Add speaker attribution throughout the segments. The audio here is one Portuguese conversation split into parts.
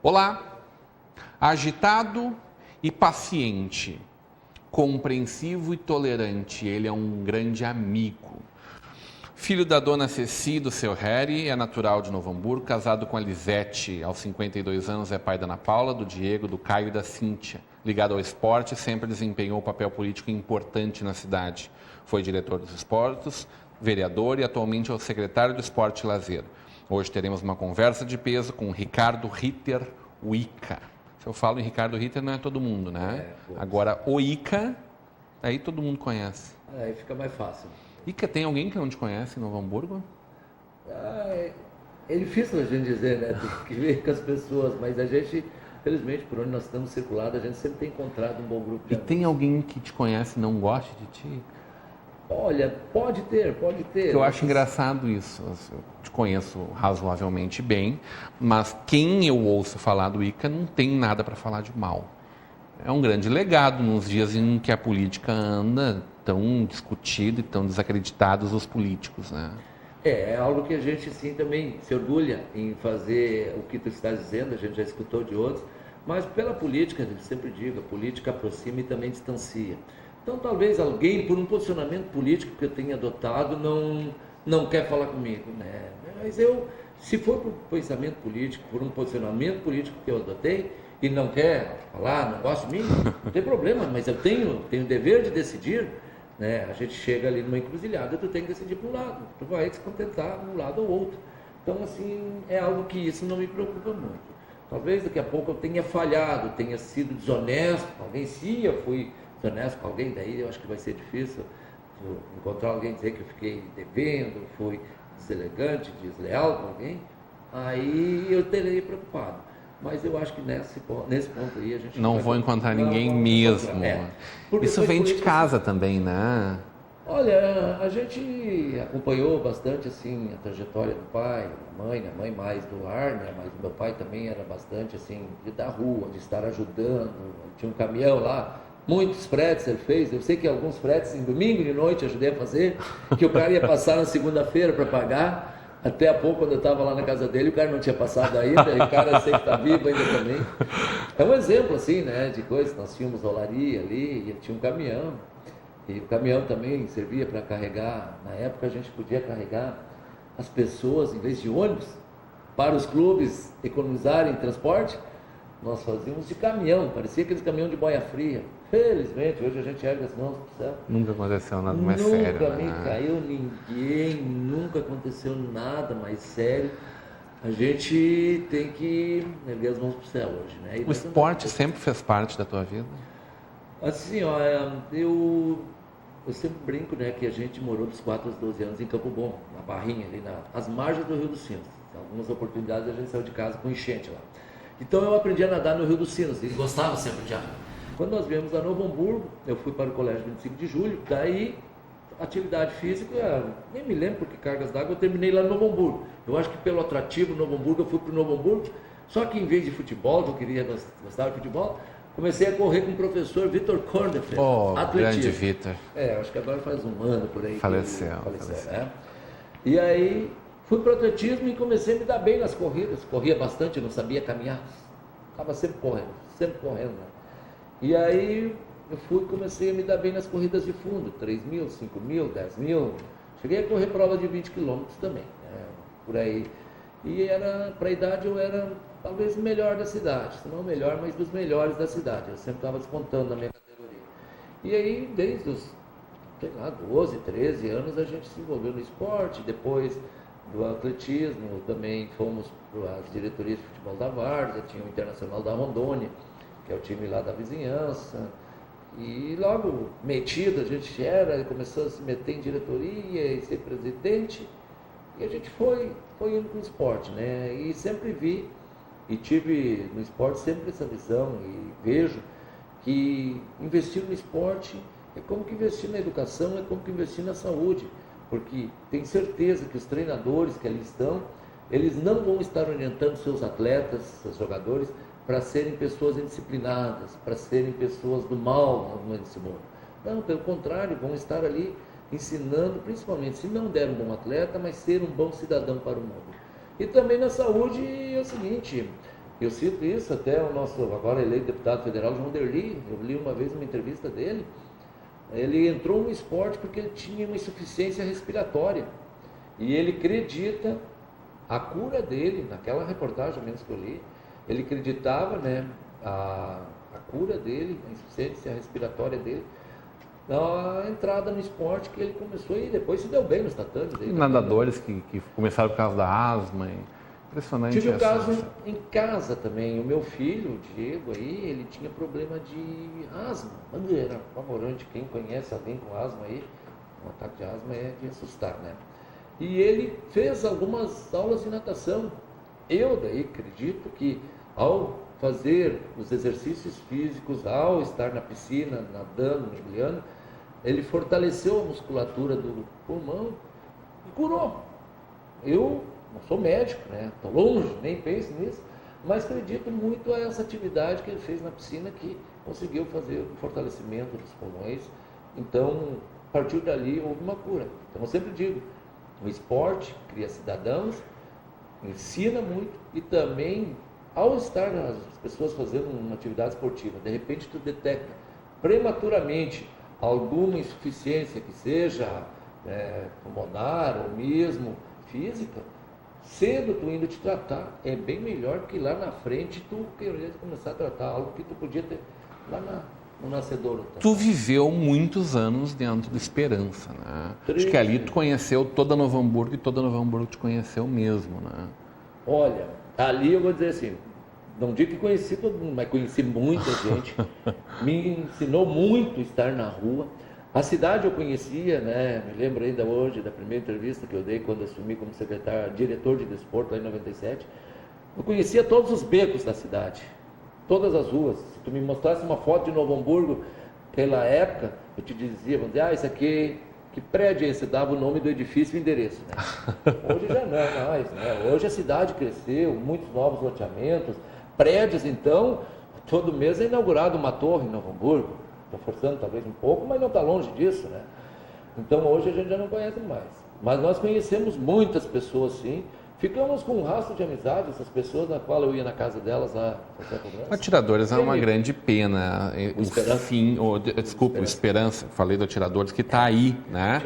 Speaker 1: Olá, agitado e paciente, compreensivo e tolerante, ele é um grande amigo. Filho da dona Ceci e do seu Harry, é natural de Novo Hamburgo, casado com a Lisete, aos 52 anos é pai da Ana Paula, do Diego, do Caio e da Cíntia. Ligado ao esporte, sempre desempenhou um papel político importante na cidade. Foi diretor dos esportes, vereador e atualmente é o secretário do Esporte e Lazer. Hoje teremos uma conversa de peso com Ricardo Ritter, o Ica. Se eu falo em Ricardo Ritter, não é todo mundo, né? Agora, o Ica, aí todo mundo conhece.
Speaker 2: Aí fica mais fácil.
Speaker 1: Ica, tem alguém que não te conhece em Novo Hamburgo?
Speaker 2: É difícil a gente dizer, né? Tem que ver com as pessoas, mas a gente, felizmente, por onde nós estamos circulando, a gente sempre tem encontrado um bom grupo de
Speaker 1: amigos. E tem alguém que te conhece e não gosta de ti?
Speaker 2: Olha, pode ter.
Speaker 1: Eu acho engraçado isso. Eu te conheço razoavelmente bem, mas quem eu ouço falar do Ica não tem nada para falar de mal. É um grande legado nos dias em que a política anda tão discutida e tão desacreditados os políticos, né?
Speaker 2: É algo que a gente sim também se orgulha em fazer o que tu está dizendo, a gente já escutou de outros, mas pela política, eu sempre digo, a política aproxima e também distancia. Então, talvez alguém, por um posicionamento político que eu tenha adotado, não quer falar comigo, né? Mas se for por pensamento político, por um posicionamento político que eu adotei, e não quer falar, não gosta de mim, não tem problema, mas eu tenho o dever de decidir, né? A gente chega ali numa encruzilhada, tu tem que decidir para um lado, tu vai se contentar num lado ou outro. Então, assim, é algo que isso não me preocupa muito. Talvez daqui a pouco eu tenha falhado, tenha sido desonesto com alguém, se eu fui desonesto com alguém, daí eu acho que vai ser difícil encontrar alguém dizer que eu fiquei devendo, fui deselegante, desleal com alguém, aí eu terei preocupado. Mas eu acho que nesse ponto aí a gente
Speaker 1: não vou encontrar ninguém mesmo. Isso vem de casa também, né?
Speaker 2: Olha, a gente acompanhou bastante assim a trajetória do pai, da mãe, a mãe mais do lar, né? Mas o meu pai também era bastante assim de dar rua, de estar ajudando. Tinha um caminhão lá, muitos fretes ele fez. Eu sei que alguns fretes em domingo de noite eu ajudei a fazer, que o cara ia passar na segunda-feira para pagar. Até há pouco, quando eu estava lá na casa dele, o cara não tinha passado ainda, e o cara sempre está vivo ainda também. É um exemplo, assim, né, de coisas. Nós tínhamos olaria ali, e ele tinha um caminhão, e o caminhão também servia para carregar. Na época, a gente podia carregar as pessoas, em vez de ônibus, para os clubes economizarem transporte, nós fazíamos de caminhão, parecia aqueles caminhão de boia fria. Felizmente, hoje a gente ergue as mãos pro céu.
Speaker 1: Nunca aconteceu nada mais sério.
Speaker 2: Nunca me caiu ninguém, nunca aconteceu nada mais sério. A gente tem que erguer as mãos pro céu hoje, né?
Speaker 1: O esporte sempre fez parte da tua vida?
Speaker 2: Assim, ó, eu sempre brinco, né, que a gente morou dos 4 aos 12 anos em Campo Bom, na Barrinha, ali às margens do Rio dos Sinos. Em algumas oportunidades a gente saiu de casa com enchente lá. Então eu aprendi a nadar no Rio dos Sinos e gostava sempre de água. Quando nós viemos a Novo Hamburgo, eu fui para o Colégio 25 de Julho, daí atividade física, nem me lembro porque cargas d'água, eu terminei lá no Novo Hamburgo. Eu acho que pelo atrativo Novo Hamburgo, eu fui para o Novo Hamburgo, só que em vez de futebol, que eu queria gostar de futebol, comecei a correr com o professor Vitor Kornefeld, atletismo.
Speaker 1: Grande Vitor.
Speaker 2: Acho que agora faz um ano por aí.
Speaker 1: Faleceu.
Speaker 2: Né? E aí fui para o atletismo e comecei a me dar bem nas corridas. Corria bastante, não sabia caminhar. Estava sempre correndo. Né? E aí eu comecei a me dar bem nas corridas de fundo, 3.000, 5.000, 10.000. Cheguei a correr prova de 20 quilômetros também, né? Por aí. E para a idade eu era talvez o melhor da cidade, se não o melhor, mas dos melhores da cidade. Eu sempre estava despontando na minha categoria. E aí, desde os, 12, 13 anos, a gente se envolveu no esporte, depois do atletismo, também fomos para as diretorias de futebol da Várzea, tinha o Internacional da Rondônia, que é o time lá da vizinhança, e logo metido a gente começou a se meter em diretoria e ser presidente, e a gente foi indo para o esporte, né? E sempre vi, e tive no esporte sempre essa visão, e vejo que investir no esporte é como que investir na educação, é como que investir na saúde, porque tenho certeza que os treinadores que ali estão, eles não vão estar orientando seus atletas, seus jogadores, para serem pessoas indisciplinadas, para serem pessoas do mal nesse mundo. Não, pelo contrário, vão estar ali ensinando, principalmente, se não der um bom atleta, mas ser um bom cidadão para o mundo. E também na saúde é o seguinte, Eu cito isso até o nosso agora eleito deputado federal, João Derli. Eu li uma vez uma entrevista dele. Ele entrou no esporte porque ele tinha uma insuficiência respiratória. E ele acredita, a cura dele, naquela reportagem menos que eu li, ele acreditava, né, a cura dele, a insuficiência respiratória dele, na entrada no esporte que ele começou e depois se deu bem nos tatames.
Speaker 1: E nadadores que começaram por causa da asma. Impressionante.
Speaker 2: Tive um caso em casa também. O meu filho, o Diego, aí, ele tinha problema de asma. Era apavorante. Quem conhece alguém com asma aí, um ataque de asma é de assustar, né? E ele fez algumas aulas de natação. Eu daí acredito que ao fazer os exercícios físicos, ao estar na piscina, nadando, mergulhando, ele fortaleceu a musculatura do pulmão e curou. Eu não sou médico, né? Estou longe, nem penso nisso, mas acredito muito a essa atividade que ele fez na piscina que conseguiu fazer o fortalecimento dos pulmões. Então, a partir dali houve uma cura. Então, eu sempre digo, o esporte cria cidadãos, ensina muito e também, ao estar as pessoas fazendo uma atividade esportiva, de repente tu detecta prematuramente alguma insuficiência que seja pulmonar ou mesmo física, cedo tu indo te tratar, é bem melhor que lá na frente tu querer começar a tratar algo que tu podia ter lá no nascedouro.
Speaker 1: Tu viveu muitos anos dentro do Esperança, né? Acho que ali tu conheceu toda Novo Hamburgo e toda Novo Hamburgo te conheceu mesmo, né?
Speaker 2: Olha, ali eu vou dizer assim, não digo que conheci todo mundo, mas conheci muita gente, me ensinou muito estar na rua. A cidade eu conhecia, né? Me lembro ainda hoje da primeira entrevista que eu dei quando assumi como secretário, diretor de desporto lá em 97. Eu conhecia todos os becos da cidade, todas as ruas. Se tu me mostrasse uma foto de Novo Hamburgo pela época, eu te dizia, vamos dizer, isso aqui, que prédio é esse? Dava o nome do edifício e o endereço, né? Hoje já não é mais, né? Hoje a cidade cresceu, muitos novos loteamentos, prédios, então, todo mês é inaugurado uma torre em Novo Hamburgo. Estou forçando talvez um pouco, mas não está longe disso, né? Então hoje a gente já não conhece mais. Mas nós conhecemos muitas pessoas, sim. Ficamos com um rastro de amizade, essas pessoas na qual eu ia na casa delas lá.
Speaker 1: Atiradores é uma grande pena.
Speaker 2: O
Speaker 1: Esperança, falei do Atiradores, que está aí, né?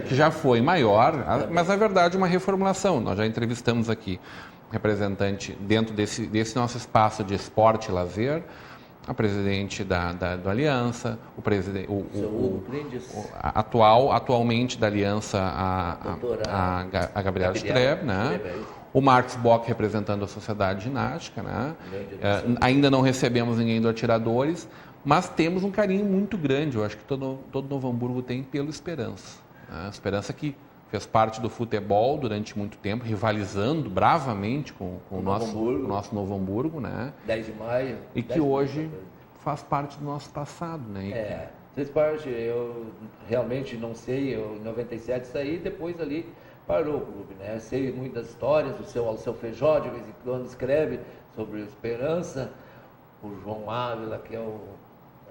Speaker 1: Que já foi maior, mas na verdade uma reformulação. Nós já entrevistamos aqui representante dentro desse nosso espaço de esporte e lazer, a presidente do Aliança, atualmente da Aliança, a Gabriela Streb, né? O Marcos Bock representando a Sociedade Ginástica, né? Ainda não recebemos ninguém do Atiradores, mas temos um carinho muito grande, eu acho que todo Novo Hamburgo tem pelo Esperança. Né? Esperança que fez parte do futebol durante muito tempo, rivalizando bravamente com o nosso Novo Hamburgo, né?
Speaker 2: 10 de maio.
Speaker 1: E que hoje faz parte do nosso passado, né?
Speaker 2: Fez parte, eu realmente não sei, eu em 97 saí, depois ali parou o clube, né? Eu sei muitas histórias, o seu Feijó de vez em quando escreve sobre Esperança, o João Ávila, que é o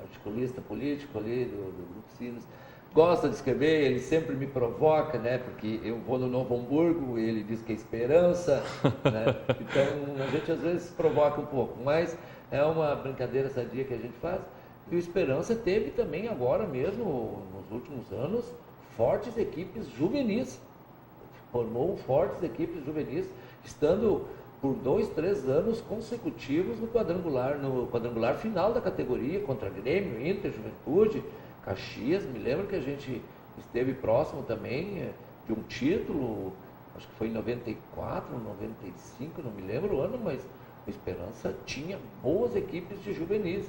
Speaker 2: articulista político ali do Grupo Sinos, gosta de escrever, ele sempre me provoca, né? Porque eu vou no Novo Hamburgo e ele diz que é Esperança, né? Então a gente às vezes provoca um pouco, mas é uma brincadeira sadia que a gente faz. E o Esperança teve também agora mesmo, nos últimos anos, fortes equipes juvenis. Formou fortes equipes juvenis, estando por 2, 3 anos consecutivos no quadrangular final da categoria, contra Grêmio, Inter, Juventude, Caxias. Me lembro que a gente esteve próximo também de um título, acho que foi em 94, 95, não me lembro o ano, mas o Esperança tinha boas equipes de juvenis.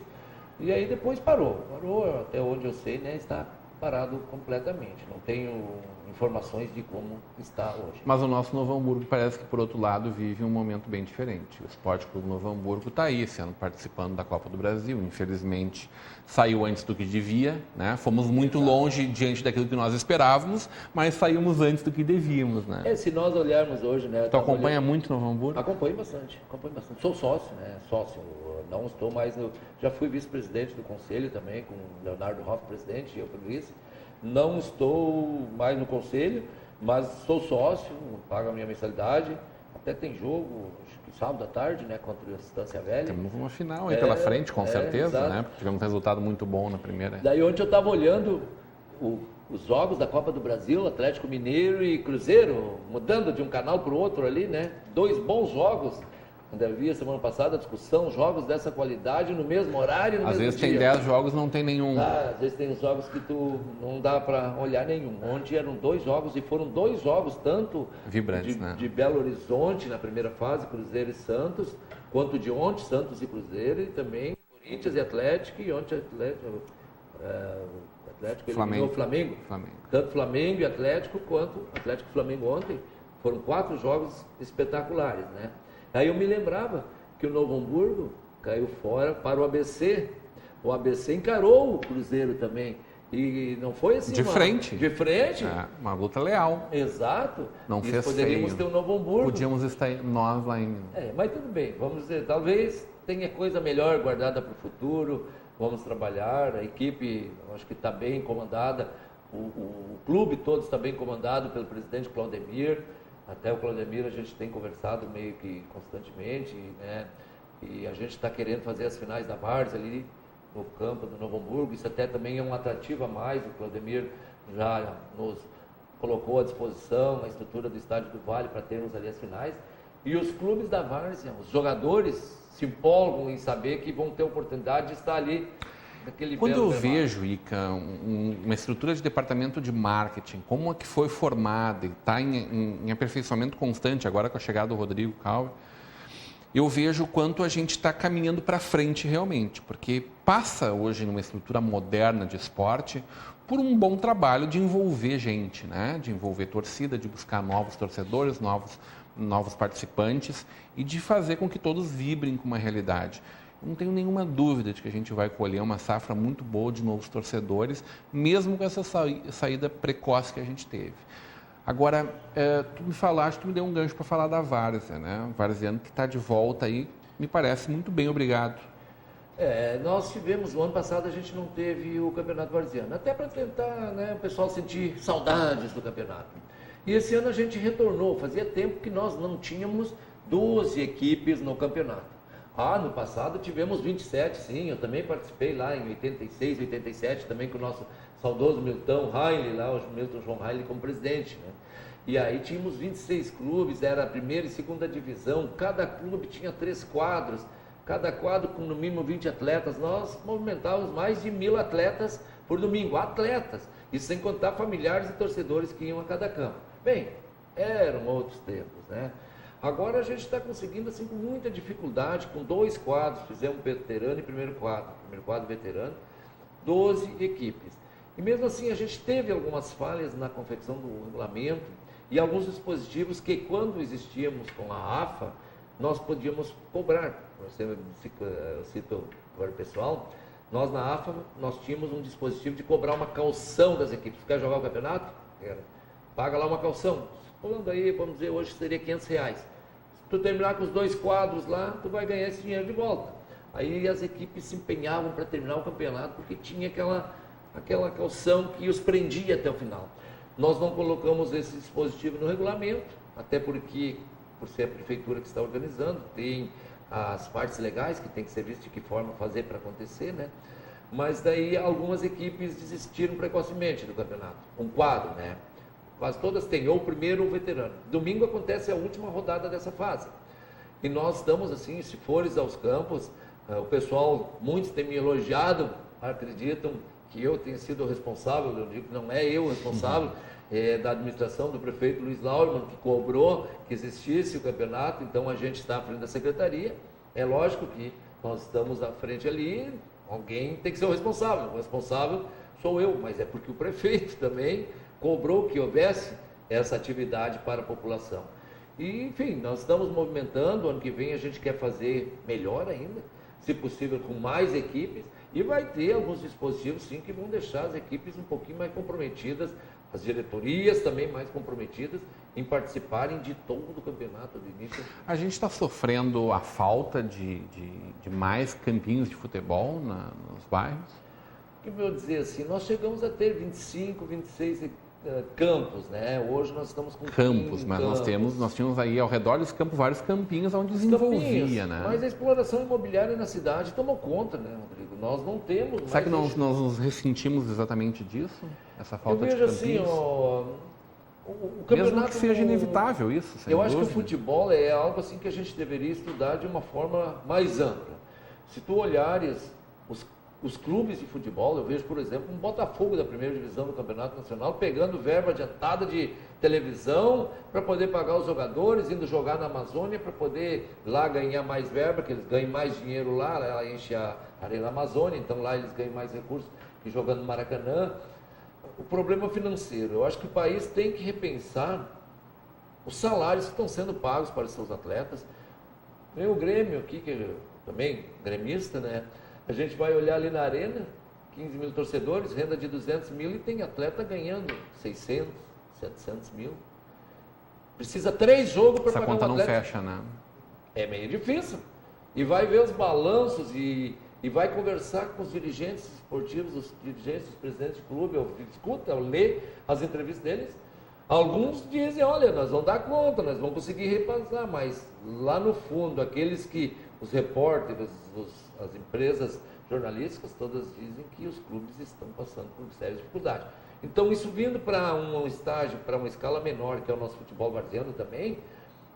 Speaker 2: E aí depois parou, até onde eu sei, né, está parado completamente. Não tenho informações de como está hoje.
Speaker 1: Mas o nosso Novo Hamburgo parece que, por outro lado, vive um momento bem diferente. O Esporte Clube Novo Hamburgo está aí, esse ano participando da Copa do Brasil. Infelizmente, saiu antes do que devia, né? Fomos muito longe diante daquilo que nós esperávamos, mas saímos antes do que devíamos, né?
Speaker 2: Se nós olharmos hoje, né?
Speaker 1: Tu acompanha muito Novo Hamburgo?
Speaker 2: Acompanho bastante. Sou sócio, né? Não estou mais já fui vice-presidente do conselho também, com o Leonardo Hoff, presidente, e eu fui vice. Não estou mais no conselho, mas sou sócio, pago a minha mensalidade Até tem jogo, acho que sábado à tarde, né, contra a Estância Velha.
Speaker 1: Temos uma final aí pela frente, com certeza,
Speaker 2: exato.
Speaker 1: né? Porque tivemos um resultado muito bom na primeira.
Speaker 2: Daí ontem eu estava olhando os jogos da Copa do Brasil, Atlético Mineiro e Cruzeiro, mudando de um canal para o outro ali, né? 2 bons jogos. Quando eu vi semana passada a discussão, jogos dessa qualidade no mesmo horário, no
Speaker 1: Às
Speaker 2: mesmo
Speaker 1: vezes
Speaker 2: dia.
Speaker 1: tem 10 jogos, não tem nenhum.
Speaker 2: Às vezes tem jogos que tu não dá para olhar nenhum. Ontem eram 2 jogos e foram 2 jogos, tanto
Speaker 1: Vibrantes, né?
Speaker 2: de Belo Horizonte na primeira fase, Cruzeiro e Santos, quanto de ontem, Santos e Cruzeiro, e também Corinthians e Atlético, e ontem Atlético eliminou o Flamengo. Tanto Flamengo e Atlético, quanto Atlético e Flamengo ontem, foram 4 jogos espetaculares, né? Aí eu me lembrava que o Novo Hamburgo caiu fora para o ABC. O ABC encarou o Cruzeiro também. E não foi assim.
Speaker 1: De frente.
Speaker 2: De frente.
Speaker 1: Uma luta leal.
Speaker 2: Exato.
Speaker 1: Não fez
Speaker 2: poderíamos ter o Novo Hamburgo.
Speaker 1: Podíamos estar nós lá ainda.
Speaker 2: Mas tudo bem. Vamos dizer, talvez tenha coisa melhor guardada para o futuro. Vamos trabalhar. A equipe, acho que está bem comandada. O clube todo está bem comandado pelo presidente Claudemir. Até o Claudemir a gente tem conversado meio que constantemente, né? E a gente está querendo fazer as finais da Várzea ali no campo do Novo Hamburgo. Isso até também é um atrativo a mais. O Claudemir já nos colocou à disposição a estrutura do Estádio do Vale para termos ali as finais. E os clubes da Várzea, os jogadores se empolgam em saber que vão ter oportunidade de estar ali.
Speaker 1: Quando eu vejo, Ica, uma estrutura de departamento de marketing, como é que foi formada e está em aperfeiçoamento constante, agora com a chegada do Rodrigo Calvi, eu vejo o quanto a gente está caminhando para frente realmente, porque passa hoje numa estrutura moderna de esporte por um bom trabalho de envolver gente, né? De envolver torcida, de buscar novos torcedores, novos participantes e de fazer com que todos vibrem com uma realidade. Não tenho nenhuma dúvida de que a gente vai colher uma safra muito boa de novos torcedores, mesmo com essa saída precoce que a gente teve. Agora, tu me deu um gancho para falar da Várzea, né? O varziano que está de volta aí, me parece muito bem, obrigado.
Speaker 2: Nós tivemos, no ano passado a gente não teve o Campeonato Varziano, até para tentar, né, o pessoal sentir saudades do campeonato. E esse ano a gente retornou, fazia tempo que nós não tínhamos 12 equipes no campeonato. No passado tivemos 27, sim, eu também participei lá em 86, 87, também com o nosso saudoso Milton Haile, lá, o Milton João Haile como presidente, né? E aí tínhamos 26 clubes, era a primeira e segunda divisão, cada clube tinha 3 quadros, cada quadro com no mínimo 20 atletas, nós movimentávamos mais de 1000 atletas por domingo, atletas, isso sem contar familiares e torcedores que iam a cada campo. Bem, eram outros tempos, né? Agora a gente está conseguindo, assim, com muita dificuldade, com 2 quadros, fizemos veterano e primeiro quadro veterano, 12 equipes. E mesmo assim a gente teve algumas falhas na confecção do regulamento e alguns dispositivos que quando existíamos com a AFA, nós podíamos cobrar. Eu cito agora o pessoal, nós na AFA, nós tínhamos um dispositivo de cobrar uma calção das equipes. Quer jogar o campeonato? Paga lá uma calção. Falando aí, vamos dizer, hoje seria R$500. Se tu terminar com os 2 quadros lá, tu vai ganhar esse dinheiro de volta. Aí as equipes se empenhavam para terminar o campeonato, porque tinha aquela calção que os prendia até o final. Nós não colocamos esse dispositivo no regulamento, até porque, por ser a prefeitura que está organizando, tem as partes legais que tem que ser visto de que forma fazer para acontecer, né? Mas daí algumas equipes desistiram precocemente do campeonato. Um quadro, né? Quase todas têm, ou o primeiro ou o veterano. Domingo acontece a última rodada dessa fase. E nós estamos assim, se fores aos campos, o pessoal, muitos têm me elogiado, acreditam que eu tenho sido o responsável, eu digo que não é eu o responsável, da administração do prefeito Luiz Lauermann, que cobrou que existisse o campeonato, então a gente está à frente da secretaria. É lógico que nós estamos à frente ali, alguém tem que ser o responsável sou eu, mas é porque o prefeito também cobrou que houvesse essa atividade para a população. E, enfim, nós estamos movimentando, ano que vem a gente quer fazer melhor ainda, se possível com mais equipes, e vai ter alguns dispositivos, sim, que vão deixar as equipes um pouquinho mais comprometidas, as diretorias também mais comprometidas em participarem de todo o campeonato de início.
Speaker 1: A gente está sofrendo a falta de mais campinhos de futebol nos bairros?
Speaker 2: O que eu vou dizer assim, nós chegamos a ter 25, 26 campos, né? Hoje nós estamos com
Speaker 1: Campos, mas
Speaker 2: campos.
Speaker 1: nós tínhamos aí ao redor dos campos vários campinhos onde
Speaker 2: Os
Speaker 1: desenvolvia,
Speaker 2: campinhos,
Speaker 1: né?
Speaker 2: Mas a exploração imobiliária na cidade tomou conta, né, Rodrigo? Nós não temos.
Speaker 1: Será que nós nos ressentimos exatamente disso? Essa falta de
Speaker 2: vejo
Speaker 1: campinhos?
Speaker 2: assim, o campeonato.
Speaker 1: Mesmo que seja inevitável isso, sem
Speaker 2: Eu acho que
Speaker 1: dúvida.
Speaker 2: o futebol é algo assim que a gente deveria estudar de uma forma mais ampla. Se tu olhares os clubes de futebol, eu vejo, por exemplo, um Botafogo da primeira divisão do Campeonato Nacional pegando verba adiantada de televisão para poder pagar os jogadores, indo jogar na Amazônia para poder lá ganhar mais verba, que eles ganhem mais dinheiro lá, ela enche a Arena Amazônia, então lá eles ganham mais recursos que jogando no Maracanã. O problema financeiro, eu acho que o país tem que repensar os salários que estão sendo pagos para os seus atletas. Tem o Grêmio aqui, que é também gremista, né? A gente vai olhar ali na arena, 15 mil torcedores, renda de 200 mil e tem atleta ganhando 600, 700 mil. Precisa 3 jogos para pagar
Speaker 1: Essa conta
Speaker 2: um
Speaker 1: não
Speaker 2: atleta.
Speaker 1: fecha, né?
Speaker 2: É meio difícil. E vai ver os balanços e vai conversar com os dirigentes esportivos, os dirigentes, os presidentes de clube, eu escuto, eu leio as entrevistas deles. Alguns dizem, olha, nós vamos dar conta, nós vamos conseguir repassar, mas lá no fundo, aqueles que, os repórteres, as empresas jornalísticas, todas dizem que os clubes estão passando por sérias dificuldades. Então, isso vindo para um estágio, para uma escala menor, que é o nosso futebol varziano também,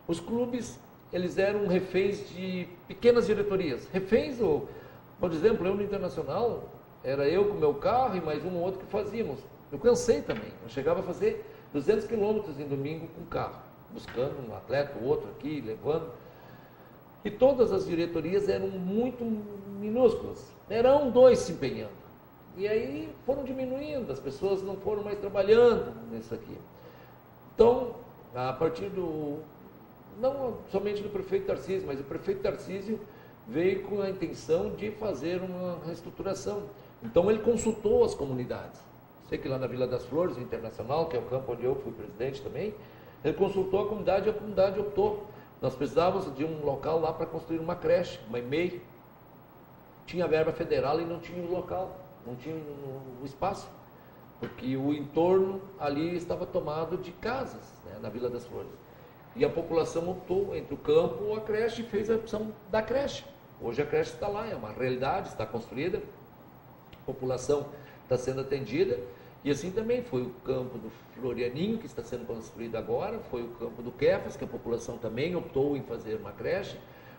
Speaker 2: os clubes, eles eram reféns de pequenas diretorias. Reféns, por exemplo, eu no Internacional, era eu com o meu carro e mais um ou outro que fazíamos. Eu cansei também, eu chegava a fazer 200 quilômetros em domingo com o carro, buscando um atleta, o outro aqui, levando. E todas as diretorias eram muito minúsculas, eram 2 se empenhando. E aí foram diminuindo, as pessoas não foram mais trabalhando nisso aqui. Então, a partir não somente do prefeito Tarcísio, mas o prefeito Tarcísio veio com a intenção de fazer uma reestruturação. Então ele consultou as comunidades. Sei que lá na Vila das Flores, o Internacional, que é o campo onde eu fui presidente também, ele consultou a comunidade e a comunidade optou. Nós precisávamos de um local lá para construir uma creche, uma EMEI. Tinha verba federal e não tinha o local, não tinha o espaço, porque o entorno ali estava tomado de casas, né, na Vila das Flores. E a população optou entre o campo ou a creche e fez a opção da creche. Hoje a creche está lá, é uma realidade, está construída, a população está sendo atendida. E assim também foi o campo do Florianinho, que está sendo construído agora, foi o campo do Kefas, que a população também optou em fazer uma creche,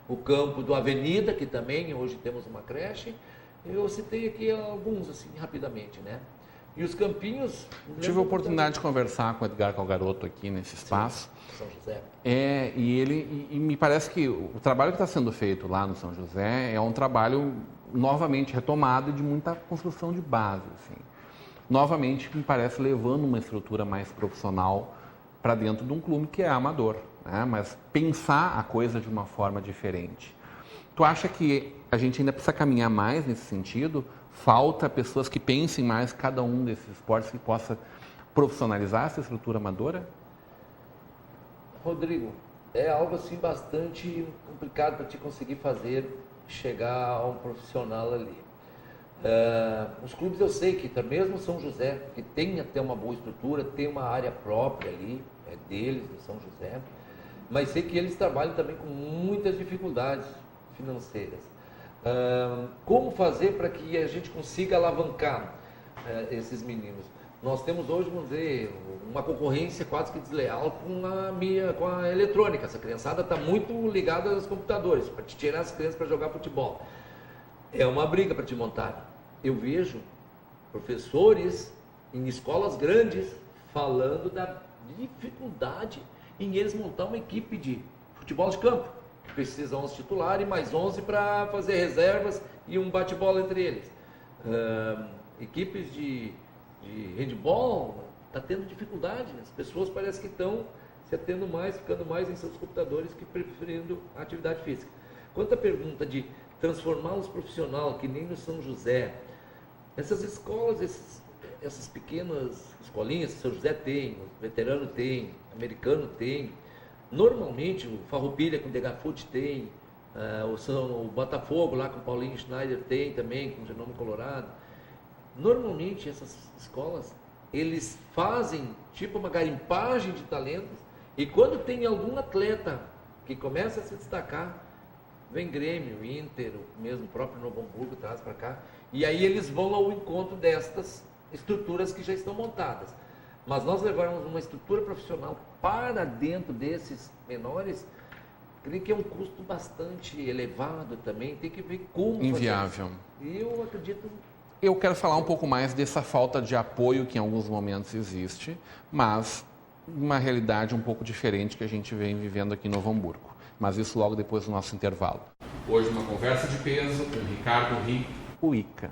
Speaker 2: o campo do Avenida, que também hoje temos uma creche. Eu citei aqui alguns, assim, rapidamente, né? E os campinhos...
Speaker 1: Tive a oportunidade de conversar com o Edgar Calgaroto aqui nesse espaço.
Speaker 2: Sim, São José.
Speaker 1: E me parece que o trabalho que está sendo feito lá no São José é um trabalho novamente retomado de muita construção de base, assim. Novamente, me parece, levando uma estrutura mais profissional para dentro de um clube que é amador, né? Mas pensar a coisa de uma forma diferente. Tu acha que a gente ainda precisa caminhar mais nesse sentido? Falta pessoas que pensem mais cada um desses esportes que possa profissionalizar essa estrutura amadora?
Speaker 2: Rodrigo, é algo assim bastante complicado para te conseguir fazer chegar a um profissional ali. Os clubes eu sei que, mesmo São José, que tem até uma boa estrutura, tem uma área própria ali, é deles, do São José, mas sei que eles trabalham também com muitas dificuldades financeiras. Como fazer para que a gente consiga alavancar esses meninos? Nós temos hoje, vamos dizer, uma concorrência quase que desleal com a eletrônica. Essa criançada está muito ligada aos computadores, para te tirar as crianças para jogar futebol. É uma briga para te montar. Eu vejo professores em escolas grandes falando da dificuldade em eles montar uma equipe de futebol de campo. Precisa 11 titulares e mais 11 para fazer reservas e um bate-bola entre eles. Equipes de handball está tendo dificuldade. As pessoas parecem que estão se atendo mais, ficando mais em seus computadores que preferindo a atividade física. Quanto à pergunta de transformá-los profissional, que nem no São José, essas escolas, essas pequenas escolinhas, São José tem, o Veterano tem, o Americano tem, normalmente o Farroupilha com o Degafute tem, o Botafogo lá com o Paulinho Schneider tem também, com o Genoma Colorado. Normalmente essas escolas eles fazem tipo uma garimpagem de talentos, e quando tem algum atleta que começa a se destacar, vem Grêmio, Inter, mesmo o próprio Novo Hamburgo traz para cá, e aí eles vão ao encontro destas estruturas que já estão montadas. Mas nós levarmos uma estrutura profissional para dentro desses menores, creio que é um custo bastante elevado também, tem que ver como
Speaker 1: inviável.
Speaker 2: fazer. E eu acredito...
Speaker 1: Eu quero falar um pouco mais dessa falta de apoio que em alguns momentos existe, mas uma realidade um pouco diferente que a gente vem vivendo aqui em Novo Hamburgo. Mas isso logo depois do nosso intervalo. Hoje uma conversa de peso com Ricardo Rico, o Ica.